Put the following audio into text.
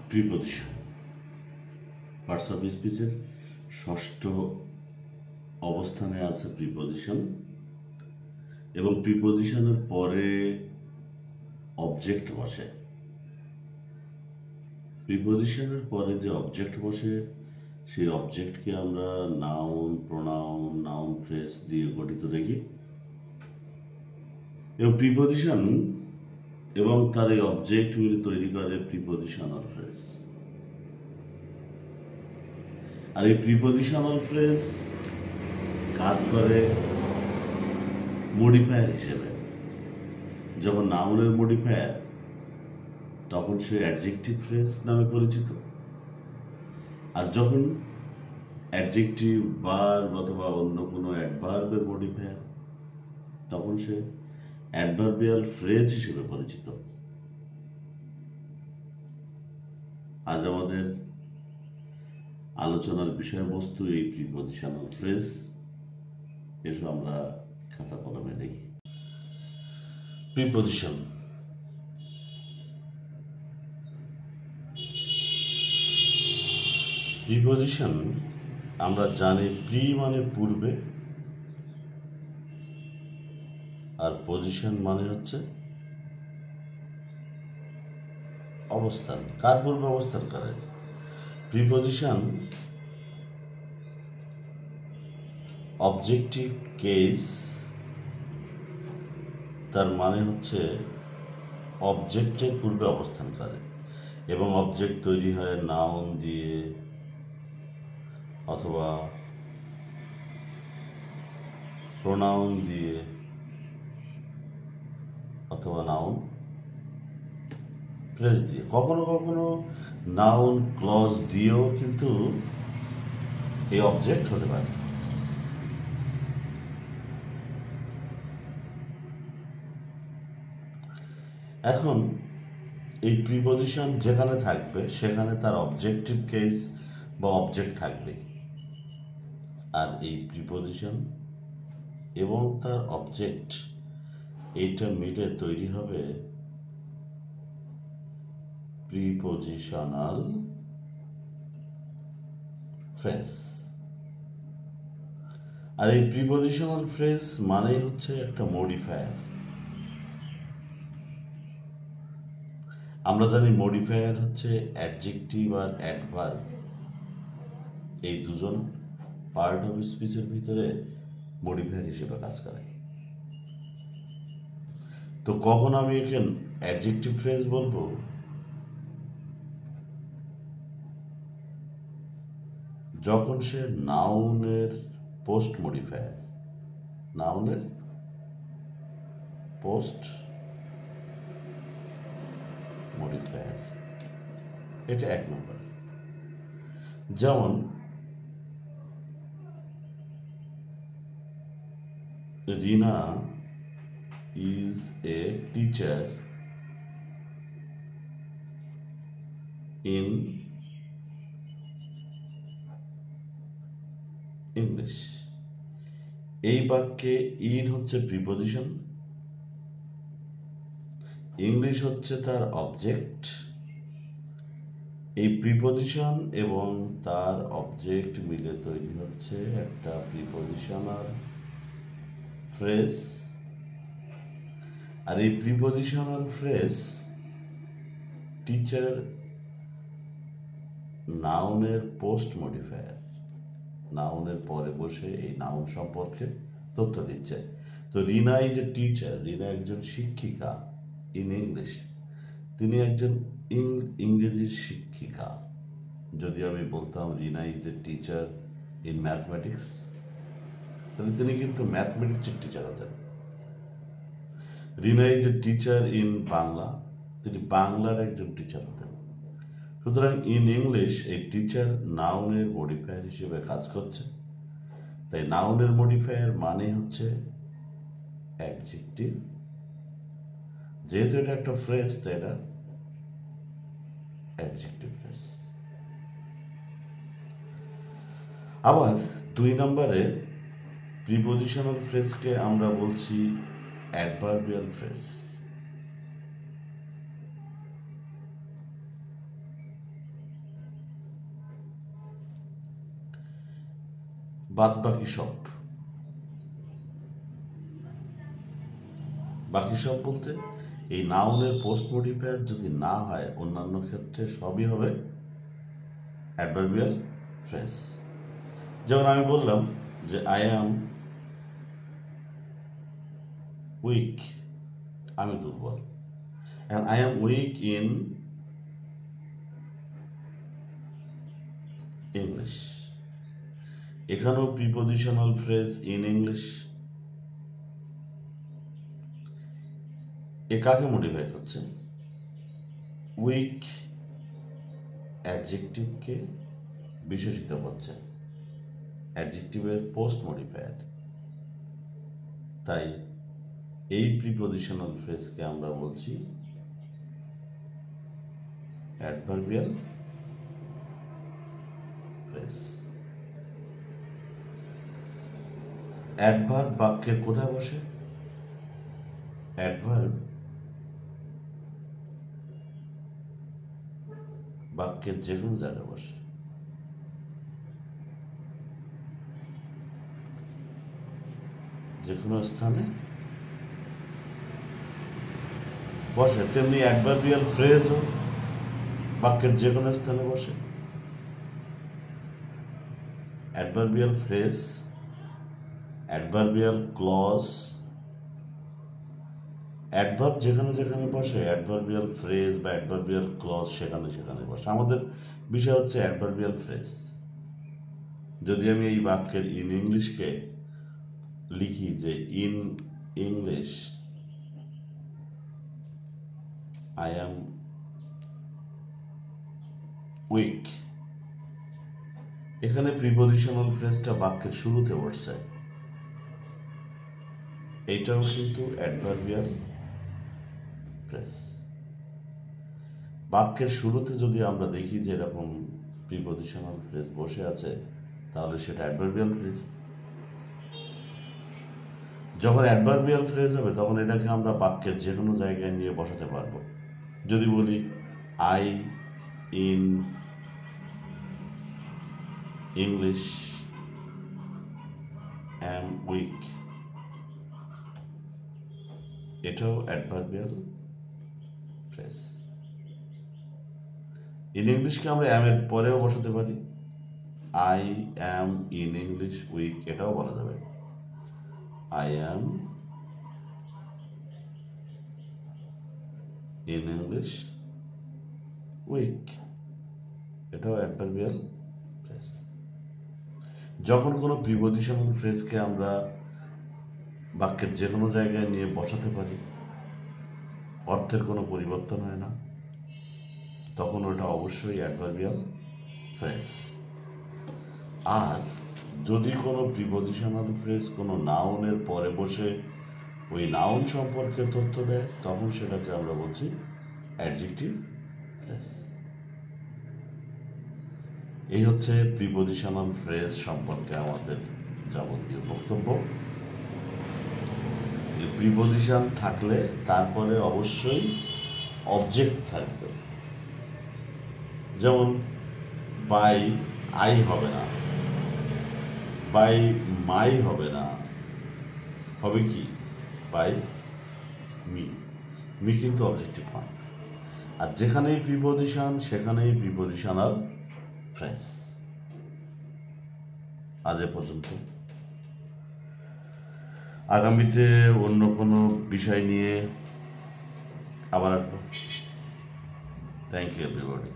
Preposition parts of স্পিচের ষষ্ঠ অবস্থানে আছে প্রিপজিশন, এবং প্রিপজিশনের পরে অবজেক্ট বসে। প্রিপজিশনের পরে যে অবজেক্ট বসে সেই অবজেক্টকে আমরা নাউন, প্রোনাউন, নাউন ফ্রেজ দিয়ে গঠিত দেখি। এবং প্রিপজিশন এবং তার এই অবজেক্ট মিলে তৈরি করে প্রিপজিশনাল ফ্রেজ। আর এই প্রিপজিশনাল ফ্রেজ কাজ করে মডিফায়ার হিসেবে। যখন নাউনের মডিফায়ার, তখন সে অ্যাডজেক্টিভ ফ্রেজ নামে পরিচিত। আর যখন অ্যাডজেক্টিভ, ভার্ব অথবা অন্য কোনো অ্যাডভার্বের মডিফায়ার, তখন সে অ্যাডভার্বিয়াল ফ্রেজ হিসেবে পরিচিত। আজ আমাদের আলোচনার বিষয়বস্তু এই প্রিপজিশনাল ফ্রেজ। এসব আমরা খাতা কলমে দেখি। প্রিপজিশন প্রিপজিশন আমরা জানি প্রি মানে পূর্বে, আর পজিশন মানে হচ্ছে অবস্থান। কার পূর্বে অবস্থান করে? প্রিপজিশন অবজেক্টিভ কেস, তার মানে হচ্ছে অবজেক্টের পূর্বে অবস্থান করে, এবং অবজেক্ট তৈরি হয় নাউন দিয়ে অথবা প্রোনাউন দিয়ে অথবা নাউন ফ্রেজ দিয়ে। কখনো কখনো নাউন ক্লজ দিয়েও কিন্তু এই অবজেক্ট হতে পারে। এখন এই প্রিপজিশন যেখানে থাকবে সেখানে তার অবজেক্টিভ কেস বা অবজেক্ট থাকবে। আর এই প্রিপজিশন এবং তার অবজেক্ট এইটা মিলে তৈরি হবে প্রিপজিশনাল ফ্রেজ। আর এই প্রিপজিশনাল ফ্রেজ মানেই হচ্ছে একটা মডিফায়ার। আমরা জানি মডিফায়ার হচ্ছে অ্যাডজেক্টিভ আর অ্যাডভার্ব, এই দুজন পার্ট অফ স্পিচের ভিতরে মডিফায়ার হিসেবে কাজ করে। তো কখন আমি এখানে অ্যাডজেক্টিভ ফ্রেজ বলবো? যখন সে নাউনের পোস্ট মডিফায়ার, নাউনের পোস্ট মডিফায়ার, এটা এক নম্বর। যেমন Rina is a teacher in English. এই বাক্যে ইন হচ্ছে প্রিপজিশন, ইংলিশ হচ্ছে তার অবজেক্ট। এই প্রিপজিশন এবং তার অবজেক্ট মিলে তৈরি হচ্ছে একটা প্রিপজিশনাল ফ্রেজ। আর এই প্রিপজিশনাল ফ্রেজ টিচার নাউনের পোস্ট মডিফায়ার, নাউনের পরে বসে এই নাউন সম্পর্কে তথ্য দিচ্ছে। তো রিনা ইজ এ টিচার, রিনা একজন শিক্ষিকা ইন ইংলিশ, তিনি একজন ইংরেজির শিক্ষিকা। যদি আমি বলতাম Rina is a teacher in mathematics, তাহলে তিনি কিন্তু ম্যাথমেটিক্সের টিচার হতেন। Rina is a teacher in Bangla, তিনি বাংলার একজন টিচার হতেন। সুতরাং ইন ইংলিশ এই টিচার নাউনের মডিফায়ার হিসেবে কাজ করছে। তাই নাউনের মডিফায়ার মানে হচ্ছে অ্যাডজেক্টিভ। যেহেতু এটা একটা ফ্রেজ, তাই এটা অ্যাডজেক্টিভ ফ্রেজ। আবার দুই নম্বরে প্রিপজিশনাল ফ্রেজকে আমরা বলছি অ্যাডভার্বিয়াল ফ্রেজ। বাদ বাকি সব। বাকি সব বলতে এই নাউনের পোস্ট মডিফায়ার যদি না হয় অন্যান্য ক্ষেত্রে সবই হবে অ্যাডভার্বিয়াল ফ্রেজ। যেমন আমি বললাম যে আই অ্যাম উইক, আমি দুর্বল, and I am weak in English. এখানেও প্রিপোজিশনাল ফ্রেজ ইন ইংলিশ। এ কাকে মডিফাই করছে? উইক অ্যাডজেক্টিভকে বিশেষিত করছে, অ্যাডজেক্টিভের পোস্ট মডিফায়ার। তাই এই প্রিপোজিশনাল ফ্রেজকে আমরা বলছি অ্যাডভার্বিয়াল ফ্রেজ। অ্যাডভার্ব বাক্যের কোথায় বসে? অ্যাডভার্ব বাক্যের যে কোনো জায়গায় বসে। যে কোনো স্থানে বসে। তেমনি অ্যাডভার্বিয়াল ফ্রেজও বাক্যের যে কোনো স্থানে বসে। Adverbial phrase, adverbial clause, adverb যেখানে যেখানে বসে অ্যাডভার্বিয়াল ফ্রেজ বা অ্যাডভার্বিয়াল ক্লজ সেখানে সেখানে বসে। আমাদের বিষয় হচ্ছে অ্যাডভার্বিয়াল ফ্রেজ। যদি আমি এই বাক্যের ইন ইংলিশকে লিখি যে in English I am weak, এখানে প্রিপোজিশনাল ফ্রেজটা বাক্যের শুরুতে বসছে। এইটাও কিন্তু অ্যাডভার্বিয়াল ফ্রেজ। বাক্যের শুরুতে যদি আমরা দেখি যে এরকম প্রিপোজিশনাল ফ্রেজ বসে আছে তাহলে সেটা অ্যাডভার্বিয়াল ফ্রেজ। যখন অ্যাডভার্বিয়াল ফ্রেজ হবে তখন এটাকে আমরা বাক্যের যে কোনো জায়গায় নিয়ে বসাতে পারবো। যদি বলি I in English am weak, এটাও অ্যাডভার্বিয়াল ফ্রেজ। ইন ইংলিশকে আমরা অ্যামের পরেও বসাতে পারি। I am in English weak, এটাও বলা যাবে। I am in English weak, এটাও অ্যাডভার্বিয়াল ফ্রেজ। যখন কোনো প্রিপোজিশনাল ফ্রেজকে আমরা বাক্যের যে কোনো জায়গায় নিয়ে বসাতে পারি, অর্থের কোনো পরিবর্তন হয় না, তখন ওটা অবশ্যই অ্যাডভার্বিয়াল ফ্রেজ। আর যদি কোনো প্রিপোজিশনাল ফ্রেজ কোনো নাউনের পরে বসে ওই নাউন সম্পর্কে তথ্য দেয় তখন সেটাকে আমরা বলছি অ্যাডজেক্টিভ ফ্রেজ। এই হচ্ছে প্রিপোজিশনাল ফ্রেজ সম্পর্কে আমাদের যাবতীয় বক্তব্য। প্রিপোজিশন থাকলে তারপরে অবশ্যই অবজেক্ট থাকবে। যেমন বাই আই হবে না, বাই মাই হবে না, হবে কি বাই মি। মি কিন্তু অবজেক্টিভ নয়। আর যেখানেই প্রিপোজিশন সেখানেই প্রিপোজিশনাল ফ্রেজ। আজ এ পর্যন্ত। আগামীতে অন্য কোনো বিষয় নিয়ে আবার আসবো। Thank you everybody.